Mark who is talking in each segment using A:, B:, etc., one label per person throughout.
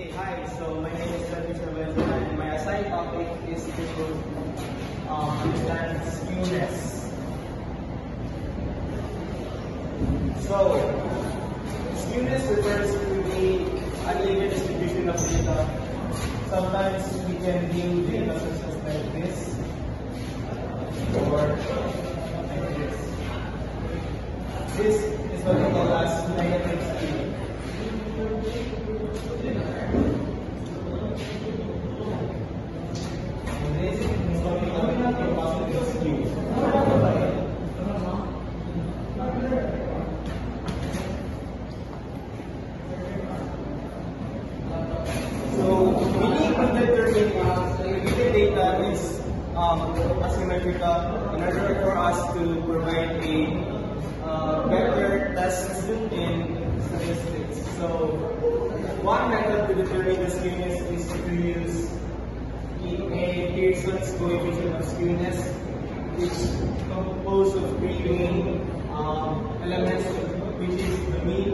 A: Okay, hi. So my name is Jeremy Cerveza and my assigned topic is to understand skewness. So skewness refers to the uneven distribution of data. Sometimes we can view data such as like this or like this. This is what we call as negative skew. Data is asymmetrical in order for us to provide a better test in statistics. So one method to determine the skewness is to use a Pearson's coefficient of skewness, which is composed of three main elements, which is the mean,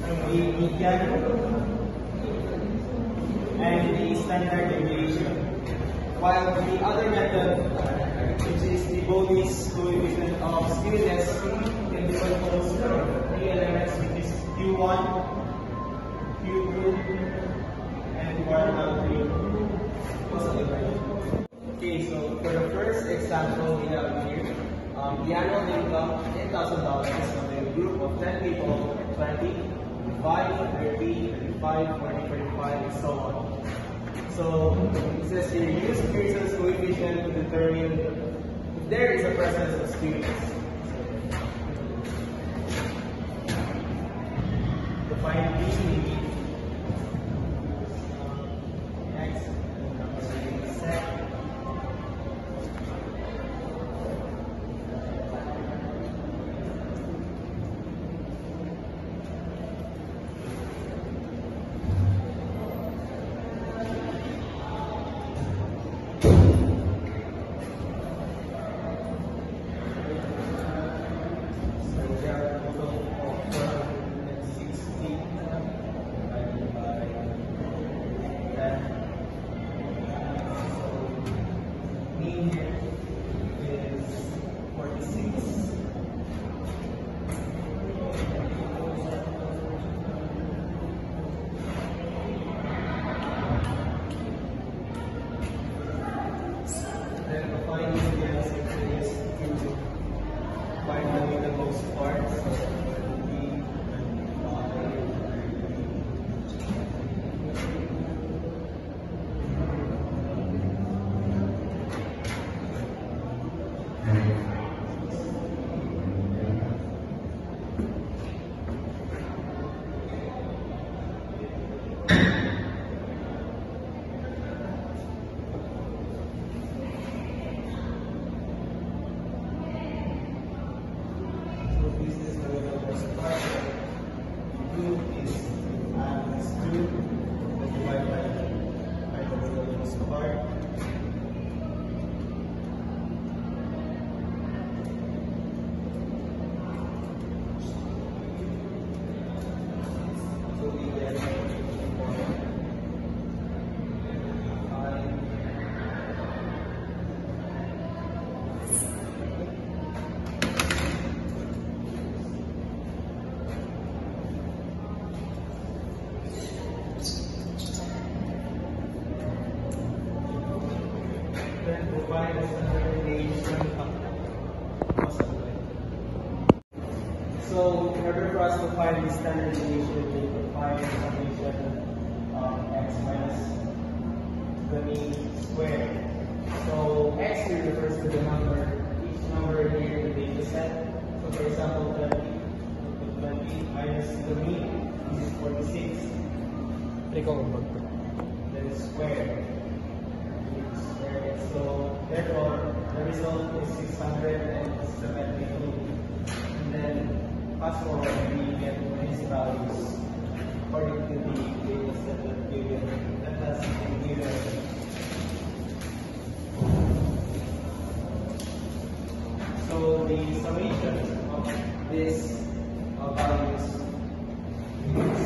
A: the median, and the standard deviation. While the other method, which is the Bowlby's coefficient of skewness, can be composed of three elements, which is Q1, Q2, and Q3. Okay, so for the first example we have here, the annual income $10,000 of a group of 10 people, 20, 5, 30, 35, 40, 45, and so on. So it says here, use Pearson's coefficient to determine if there is a presence of skewness. To find B, X, set. So in order for us to find the standard deviation, we will find the summation of x minus the mean squared. So x here refers to the number, each number here in the data set. So for example, 20 minus the mean, this is 46. Then squared. So therefore, the result is 672. And then fast forward, we get these values according to the data set that given, that has been given. So the summation of this values is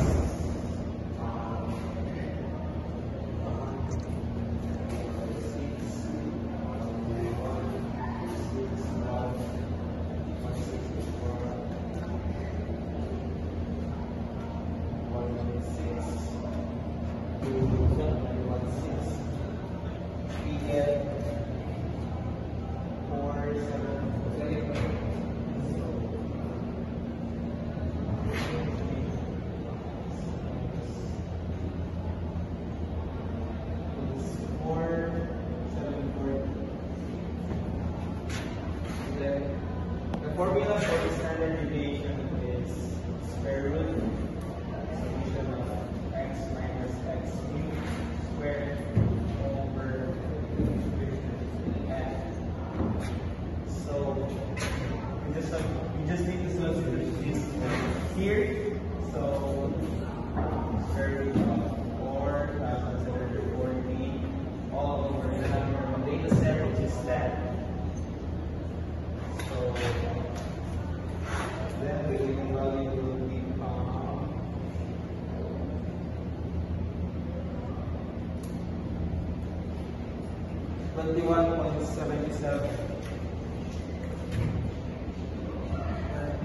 A: 21.77.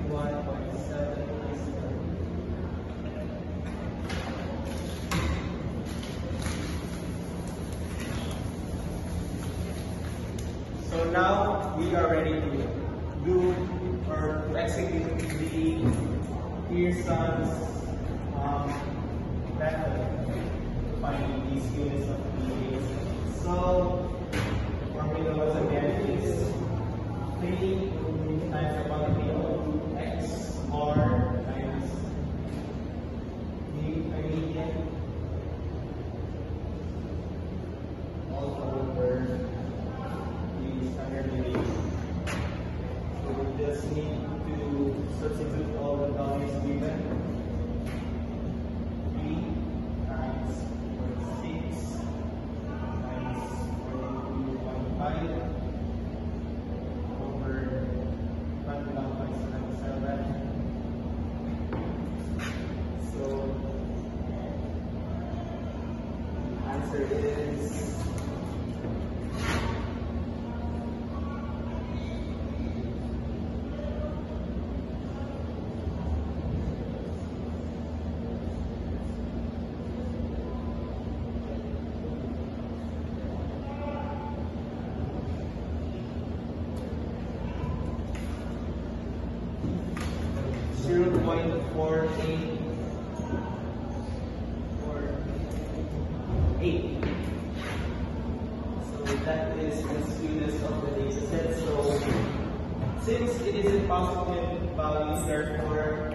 A: 21.77. So now we are ready to do or to execute the Pearson's method to find these units of the base. So formula once again is 3 times the quantity of x bar times the median all over the standard deviation. So we just need to substitute all the values given. 3 times 46 times 42.5 over 21.77. So answer is 0.4848. So that is the sweetness of the data set. So since it is in positive values, therefore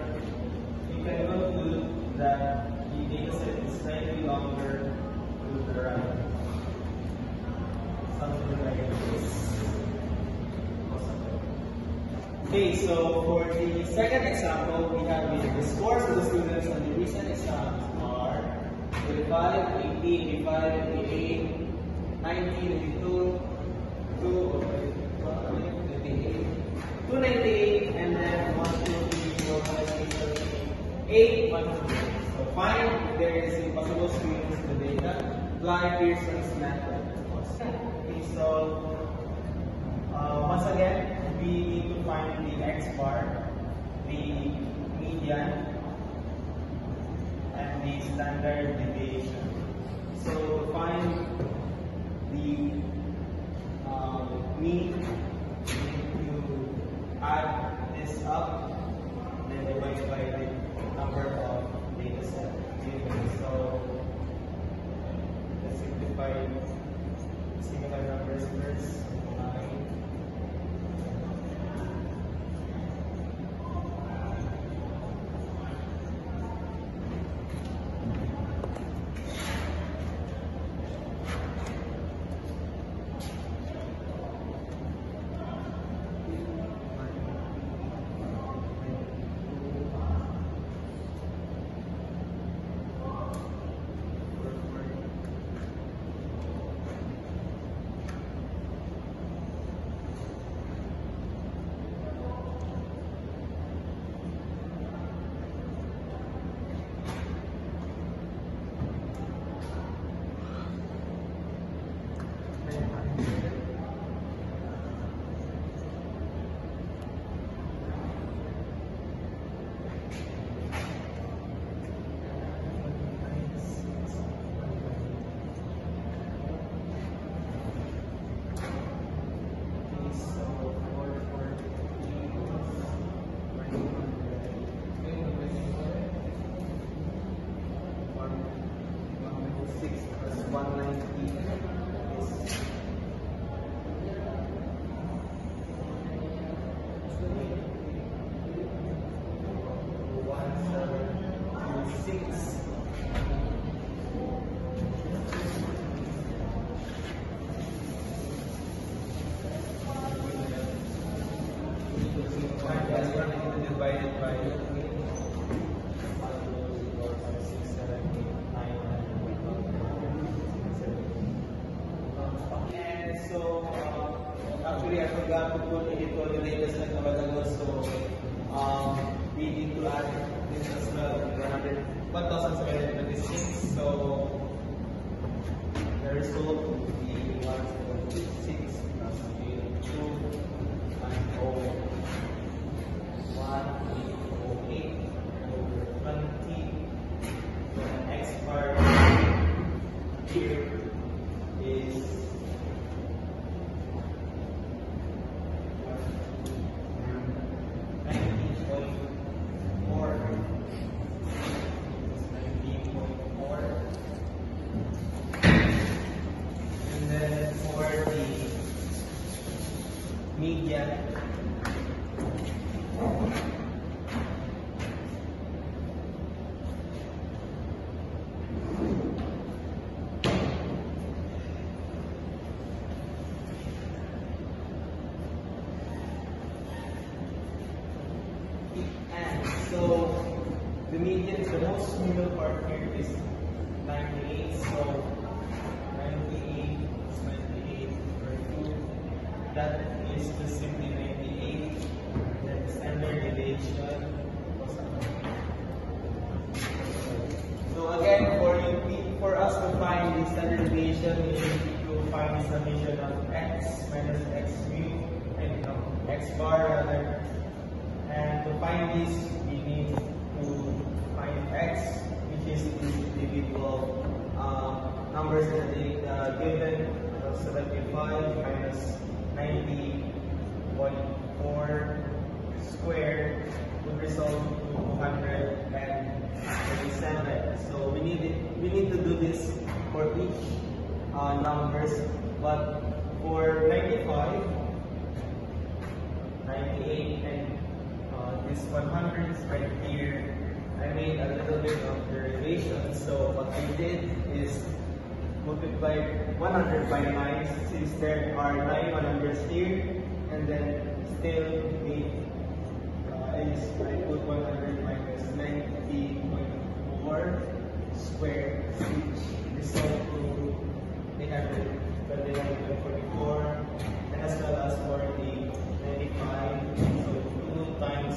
A: you can conclude that the data set is slightly longer to the right. Something like this. Okay, so for the second example, we have the scores of the students on the recent exams are 35, 80, 85, 88, 90, 92, 298, and then 1, 2, 3, 4, 5, 6, 7, 8, 1, 2, 3. So find if there is a possible students in the data. Apply Pearson's method. Okay, so once again, we need to find the x bar, the median, and the standard deviation. So to find the mean, we need to add this up, then divide by the number of data set given. So let's simplify similar numbers first. 1,726. So the result would be 1.6. median, the most middle part here is 98. So 98 is 98 over 2. That is just simply 98. Then standard deviation. So again, for us to find the standard deviation, we need to find the summation of x minus x mu, and x bar rather. And to find this, we need to find x, which is the individual numbers that they given. 75 minus 90.4 squared would result to 237. So we need to do this for each numbers, but for 95, 98, and this 100 is right here. I made a little bit of derivation. So what I did is multiply 100 by 9, since there are 9 100s here, and then still I put 100 minus 90.4 squared, which result to 844, and as well as for the 95, so 2 times,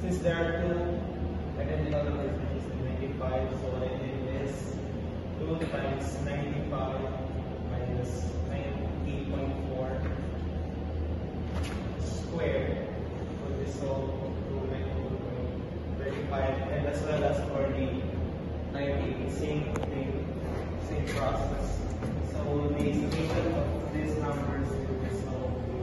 A: since there are 2 identical numbers, which is the 95, so what I did is 2 times 95 minus 90.4 squared would result to 92.35, and as well as for the 98, same thing, same process. So the summation of these numbers will result to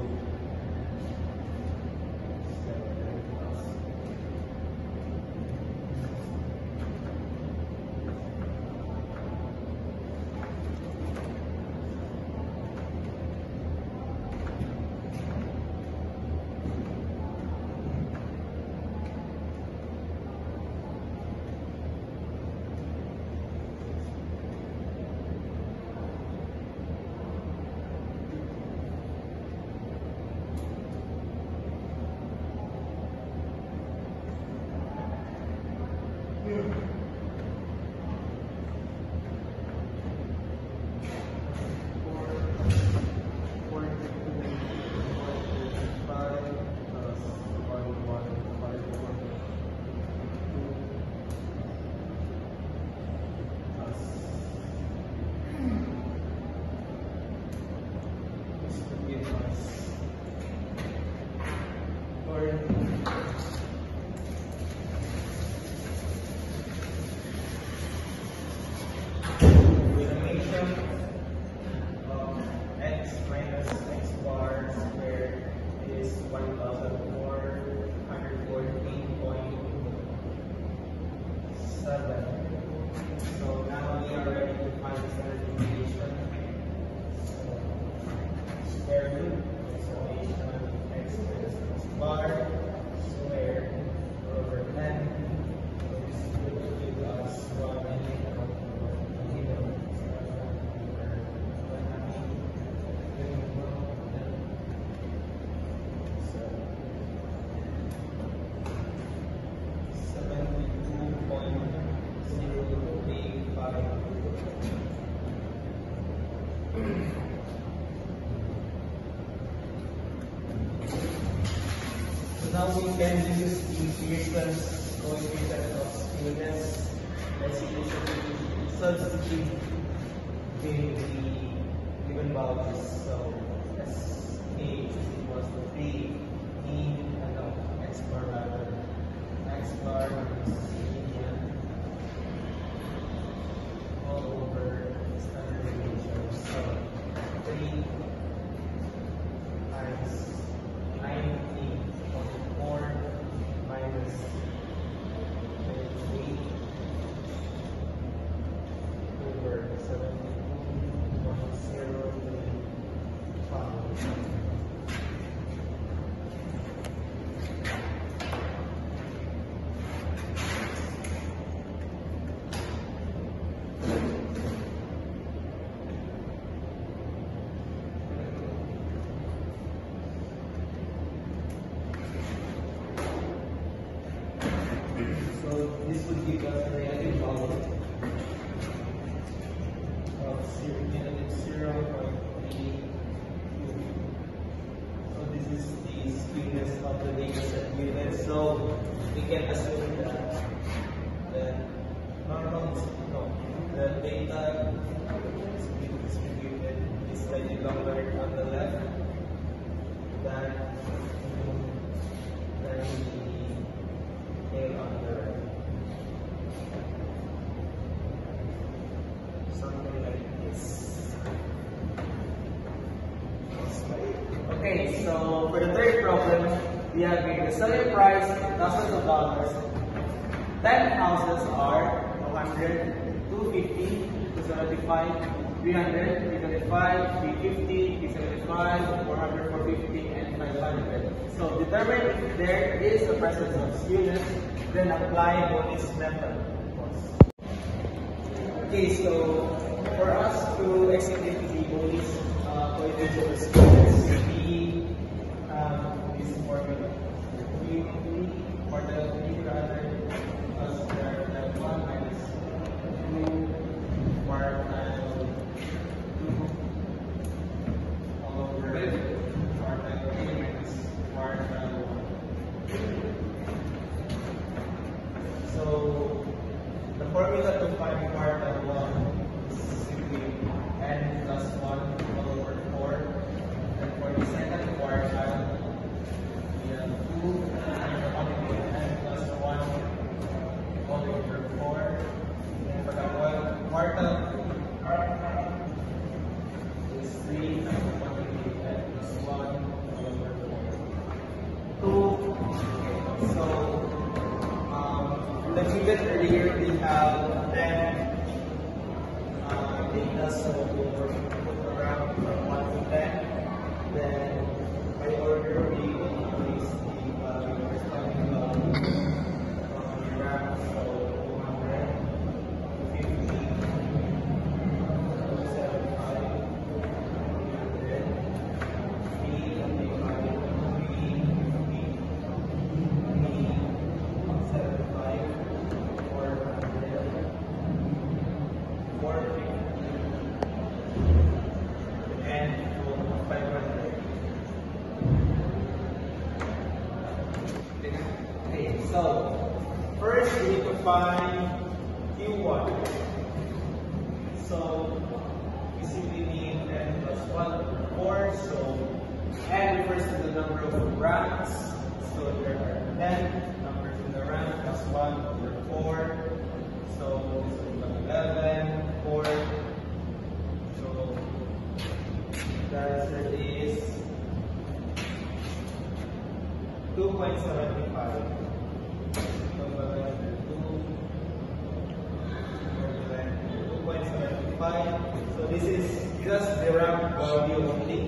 A: 1014.7. So now we are ready to find the standard deviation. Square root summation x minus x bar squared over 10. So this will give us 72.085. So now we can use the Pearson's coefficient of skewness as substitute in the given values. So SK is equals to 3 E x bar rather. X bar is median all over standard deviation. So 3 times 90.4 minus 28 over 72.035. so we can assume that the the data is being distributed is slightly longer on the left than the tail on the right. Something like this. Okay, so for the third problem, we have here the selling price, thousands of dollars. 10 houses are 100, 250, 275, 300, 325, 350, 375, 400, 450, and 500. So determine if there is a presence of skewness, then apply Bonis method. Okay, so for us to execute the Bonis coefficient of skewness, we have this formula. We for the 300 plus the 1 minus 2 quartile 2 all over quartile 3 minus quartile 1. So the formula to find quartile 1 is simply n plus 1 all over 4. And for the second quartile, we have 2 and n plus 1 all over 4. And for the quartile is 3 and n plus 1 all over 4. 2. So like we did earlier, we have 10 data, so we'll put around from 1 to 10. Then by order, we will place the values coming from the graph, so 200, 250, 275, 300, 325, 350, 375, 400, 450, and 500. Okay, so first we need to find Q1. So we simply need n plus 1 over 4. So n refers to the number of ranks. So there are 10 numbers in the rank plus 1 over 4. So this will become 11, 4. So the answer is 2.75. So this is just the rank value only.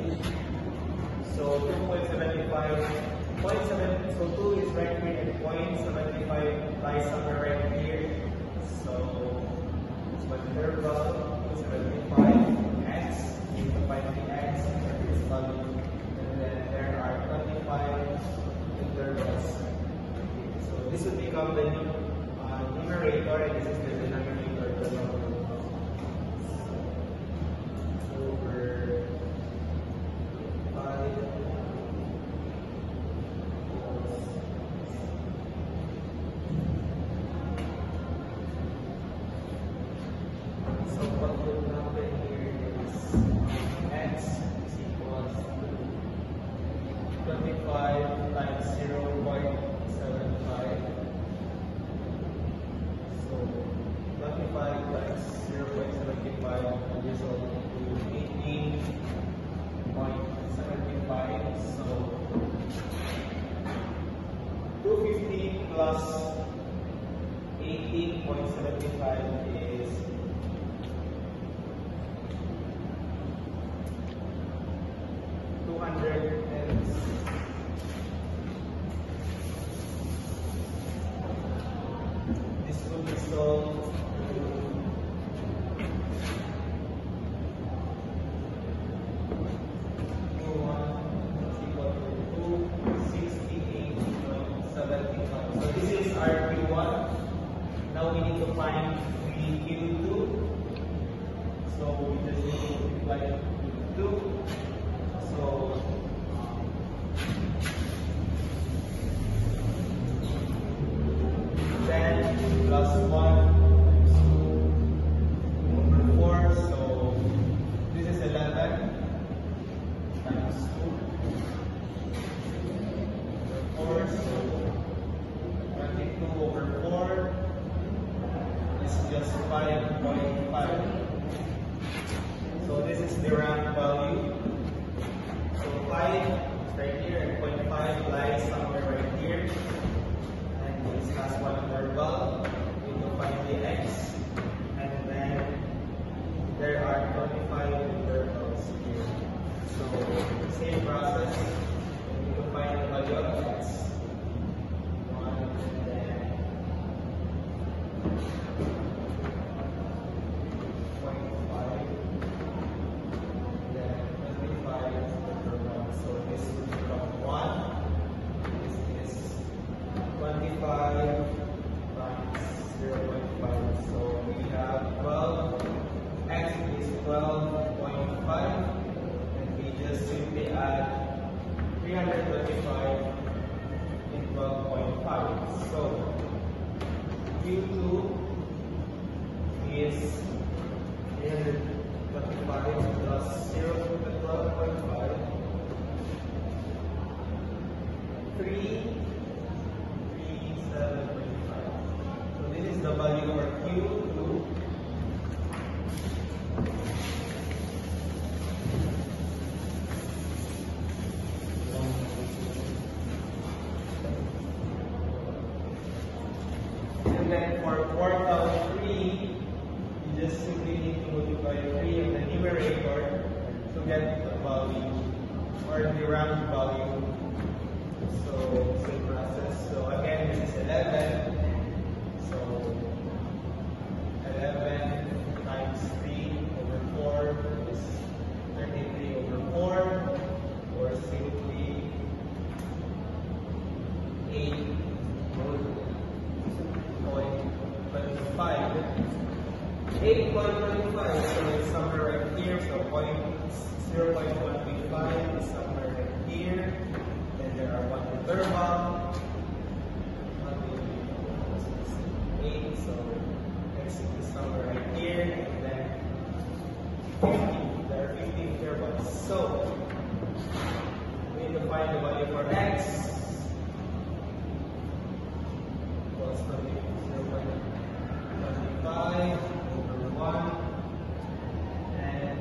A: So 2.75, 0.7, so 2 is right here and 0.75 lies somewhere right here. So it's one interval, 2.75 x, you can find the x for this value. And then there are 25 intervals. So this will become the numerator, and this is the denominator of the number. Over 5. So what will happen here is x is equals to 25 times 0.75. So 25 times 0.75 will result into 18.75. So 250 plus 18.75 is 200. This will be solved to 268.75. So this is our Q1. Now we need to find the Q2. So we just need to multiply Q2. So the round value. So 5 is right here, and 0.5 lies somewhere right here. And this has one interval. We will find the x. And then there are 25 intervals here. So same process. We will find the value of x. 1 and then 0.5. Then 25 intervals. So this will become 1. This is 25 times 0.5. So we have 12. X is 12.5. And we just simply add 325 in 12.5. So Q2 is 325 plus 0 to the 12.5. 337.5. So this is the value for Q2. And then for quartile 3, you just simply need to multiply 3 on the numerator to get the value or the round value. So same process. So again, this is 11. So 11 times 3 over 4 is 33 over 4, or simply 8.25. 8.25, so it's somewhere right here. So 0.125 is somewhere right here. Then there are one interval. 8, so x is somewhere right here. And then 50, there are 50 intervals. So we need to find the value for x. Was 0.25 over 1, and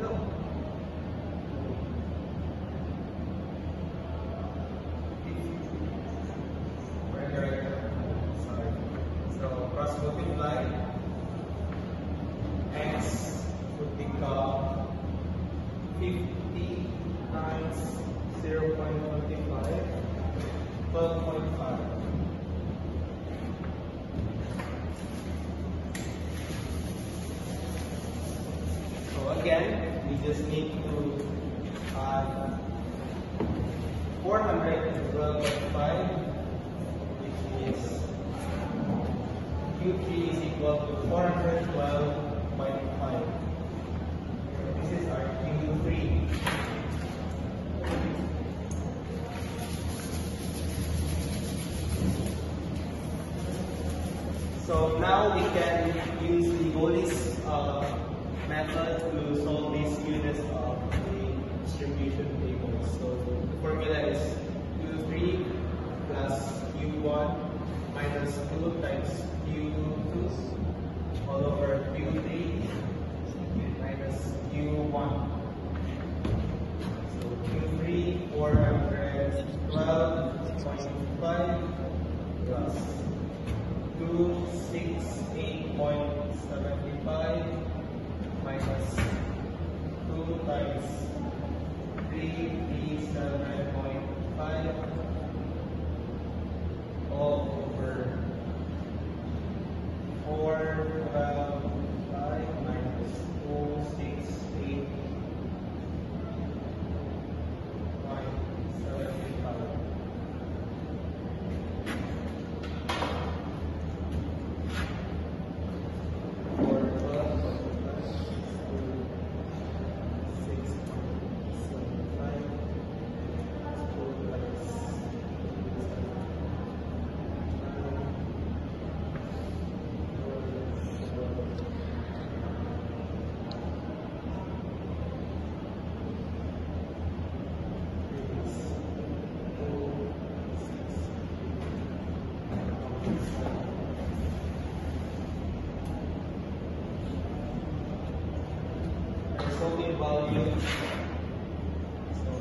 A: go. Sorry. So cross multiply. X would become 50 times 0.25, 12.5. Again, we just need to add 412.5, which is Q3 is equal to 412.5. This is our Q3. So now we can use the Boli's method to solve these units of the distribution table. So the formula is Q3 plus Q1 minus 2 times Q2 all over Q3 minus Q1. So Q3 412.5 plus 268.75 minus 2 times 337.5 all over 412.5 minus 268.75. total value, so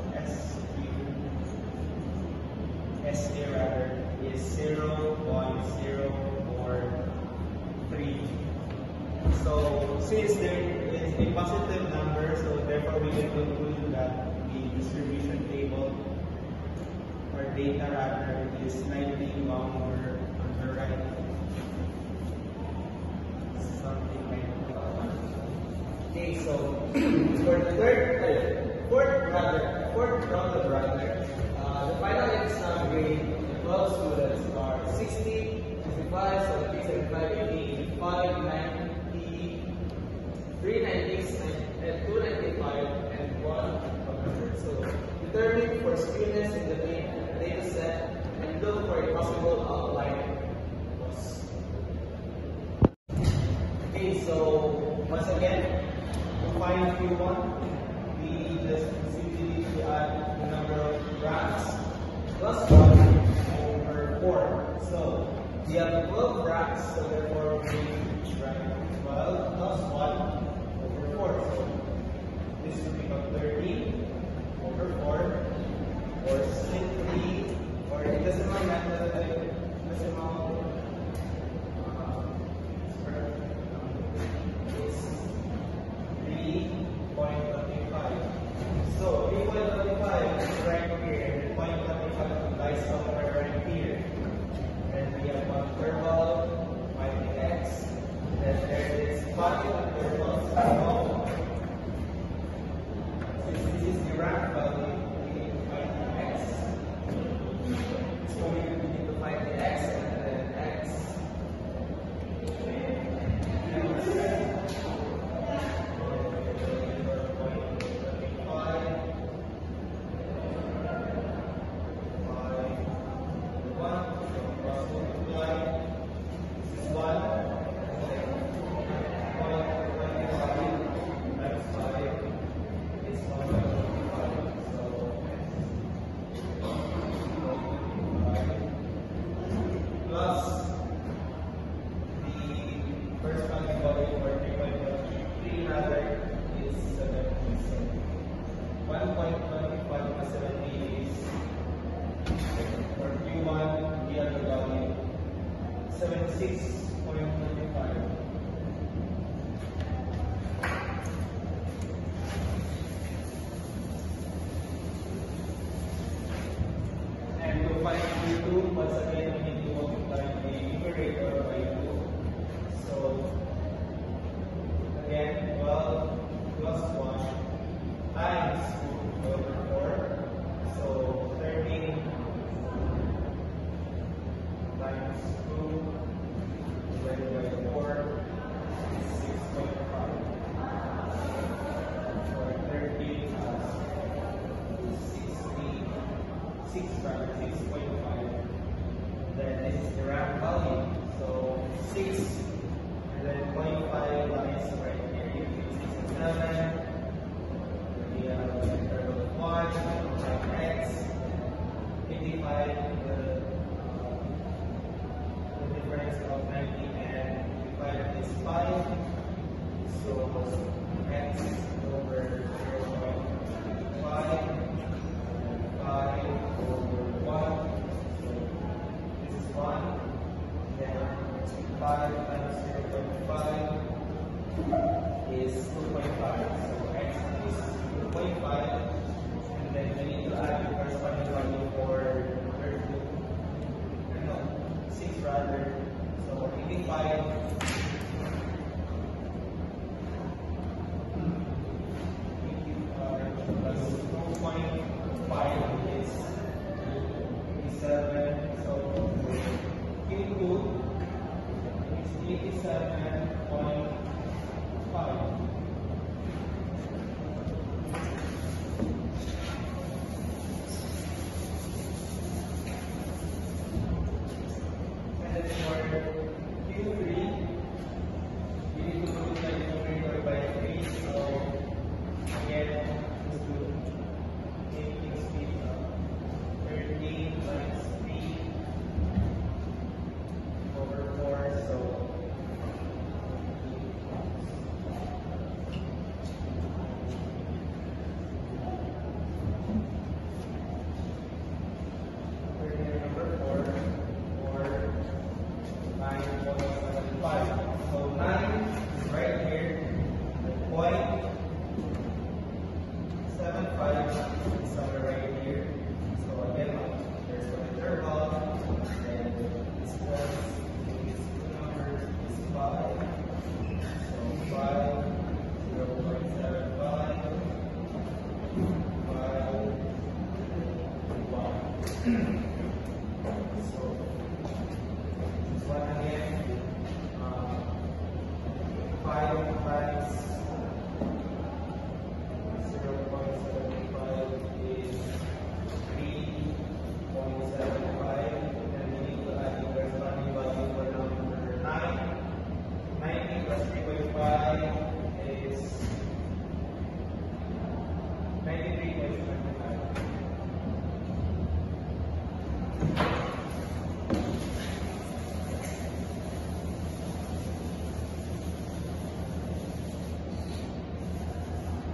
A: SA rather, is 0.043. So since there is a positive number, so therefore we can conclude that the distribution table or data rather is slightly longer on the right. Something like that. Okay, so for the fourth round of rather, the final exam grade involves students are 60, 65, 70, 75, 80, 85, 90, 396, and 295, and 100. So determine for skewness in the data set and look for a possible outlier. Okay, so once again, to find Q1, we just simply need to add the number of racks plus 1 over 4. So we have 12 racks, so therefore we write 12 plus 1 over 4. So this will become 13 over 4, or simply, or in decimal method, decimal is 3.25. So 3.25 is right here, 3.25 lies somewhere right here. And we have one interval, find the x. Then there is 5 intervals. So since this is the rank value, we need to find the x. So we need to find the x and then x. Once again, we need to multiply the numerator by 2. So, again, 12 plus 1 times 2 over 4. So, 13 times 2 divided by 4 is 6.5. Or 13 plus 6.5. Then this is the rank value. So 6 and then 0.5 lies right here. You can 6 and 7. We have the interval of 1, like x. 85, the difference of 90 and 85 is 5. So x over 0.5. 5 over 1. This is 1. Then 5 times 0.5 is 2.5. So x is 2.5. And then we need to add the corresponding value for 6 rather. So 85. Plus 2.5 is 87. So Q2 is 87.5. And then for Q3, we need to multiply the numerator by 3. So again, let's do 13 times 3 So, this one again, 5 times 0.75 is 3.75, and we need to add the corresponding value for number 9. 90 plus 3.5 is 93.75.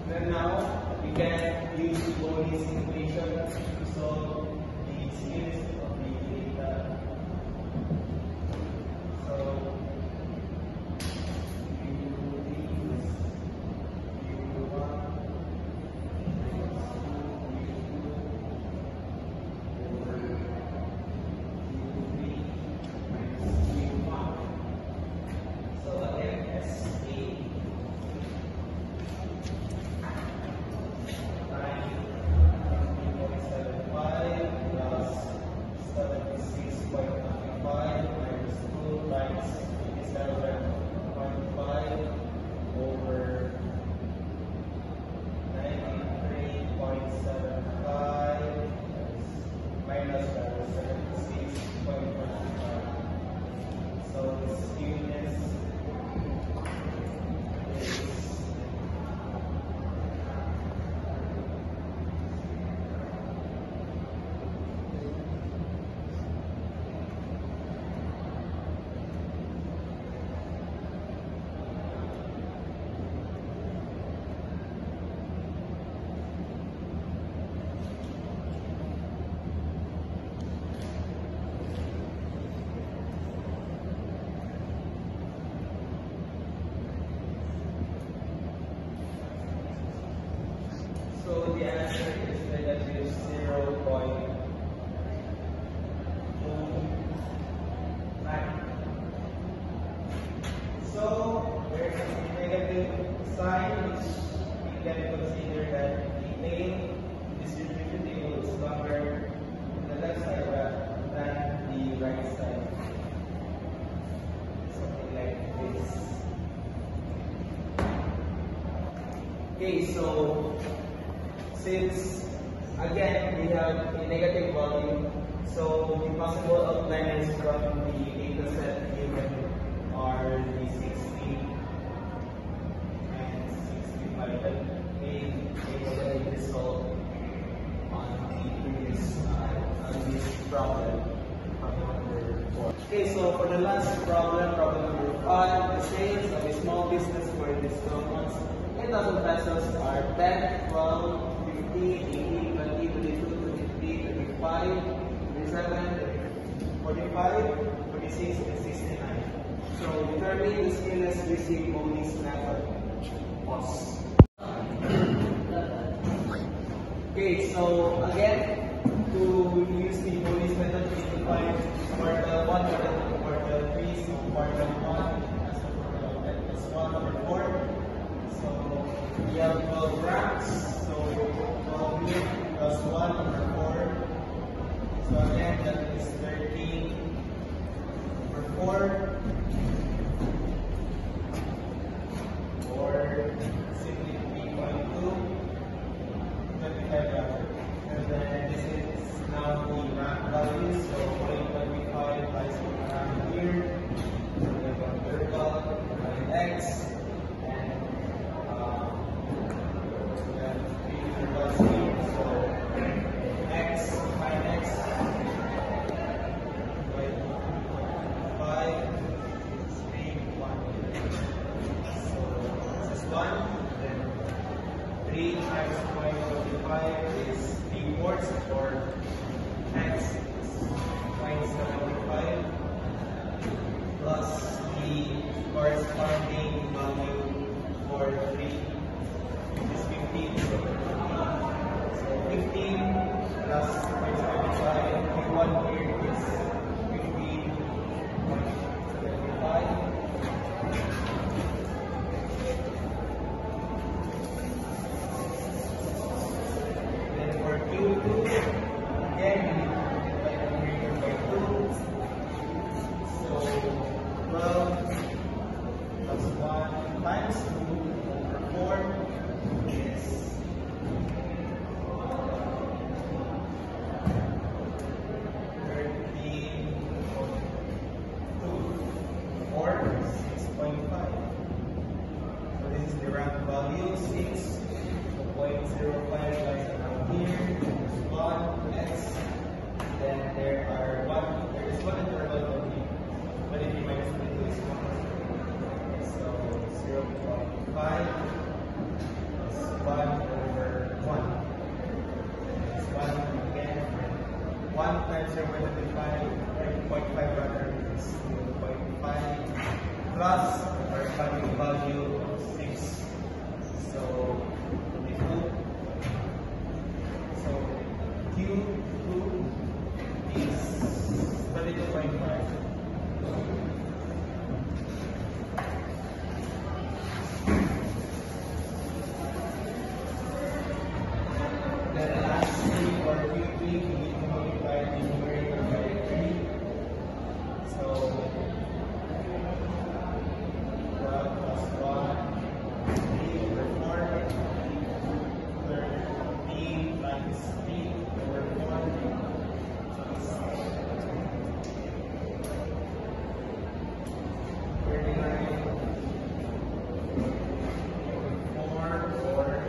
A: Then now we can use the Boolean equation to solve the series of the data. So u is u1 over u3 minus u1. So again, SA So the answer is negative 0.29. So there's a negative sign which we can consider that the main distribution table is longer on the left side than the right side. Something like this. Okay, so since again we have a negative value, so the possible outliers from the data set given are the 60 and 65 that we already resolved on the previous on this problem number 4. Okay, so for the last problem, problem number 5, the sales of a small business for this 12 months in 1,000 pesos are 10, 12, 15, 18, 20, 22, 23, 25, 27, 45, 46, and 69. So determine the skewness using Boolean's method. Pause. Okay, so again, to use the Boolean's method, we need to find quartile 1, quartile 2, quartile 3, so quartile 1 as 1 over 4. So we have 12 ranks. So 12 plus 1 over 4. So again, that is 13 over 4. Or simply 3.2. 25 rather. And then this is now the rank value. So 0.25 lies around here. So we have a vertical and x. Then 3 times 0.45 is 3/4, or x is 0.75 plus the corresponding value for 3 is 15. So 15 plus 0.75, one here is 15.75. Q2, again, 0.5 rather is 0.5 plus the corresponding value of 6. So, 22. So, Q2 is 22.5. Then lastly, for Q3, we need to multiply the numerator by 3. So, 12 plus 1, 3 over 4. 13 times 3 over 4. 39 over 4 or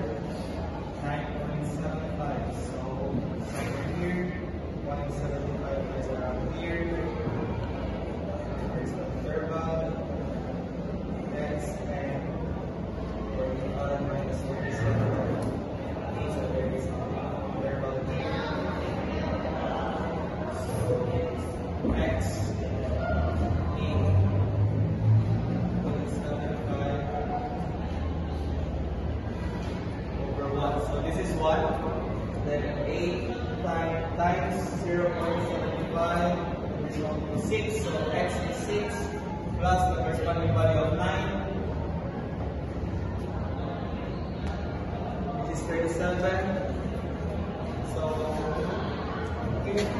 A: 9.75. So somewhere here, 0.75 is around here. There's the interval. Next, and for the other minus 47, so there is an interval here. So x in 0.75 over 1. So this is 1. Then 8 times 0.75 is equal to 6. So x is 6 plus the corresponding value of 9, which is 37. So Q3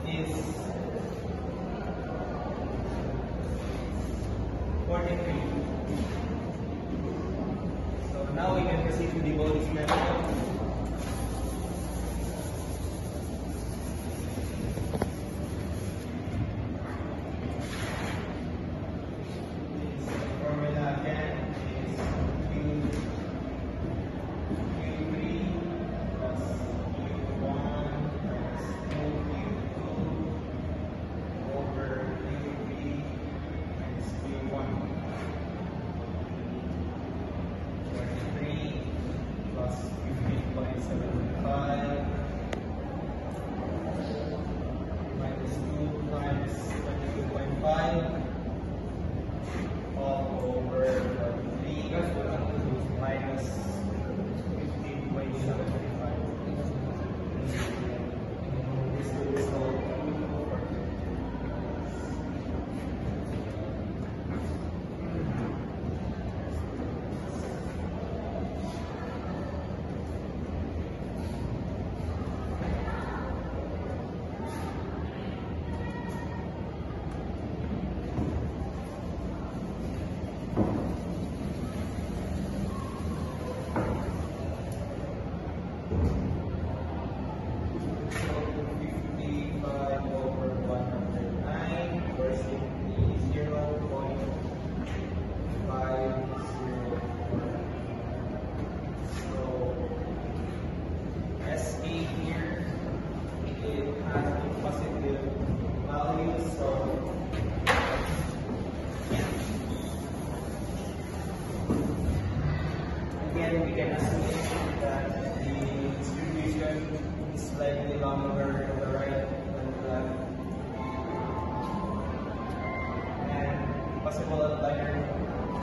A: is 43. So now we can proceed to the bonus method. The formula again is Q3 plus Q1 minus 2Q2 over Q3 minus Q1. 23 plus 15.75 minus 2 times 22.5 all over 3 minus 15.75. This will result again, we can assume that the distribution is slightly longer on the right than the left. And possible outlier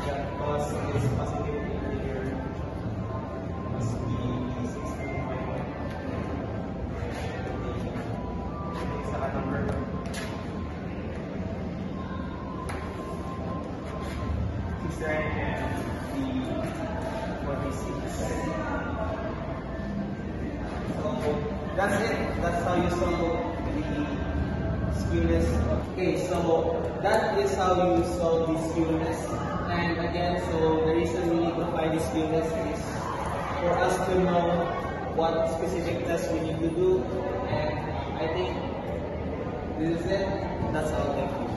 A: that cause this positive integer must be 16.1. It's a number. 69 and the 46. So that's it. That's how you solve the skewness. Okay, so that is how you solve the skewness. And again, so the reason we need to find the skewness is for us to know what specific test we need to do. And I think this is it. That's all. Thank you.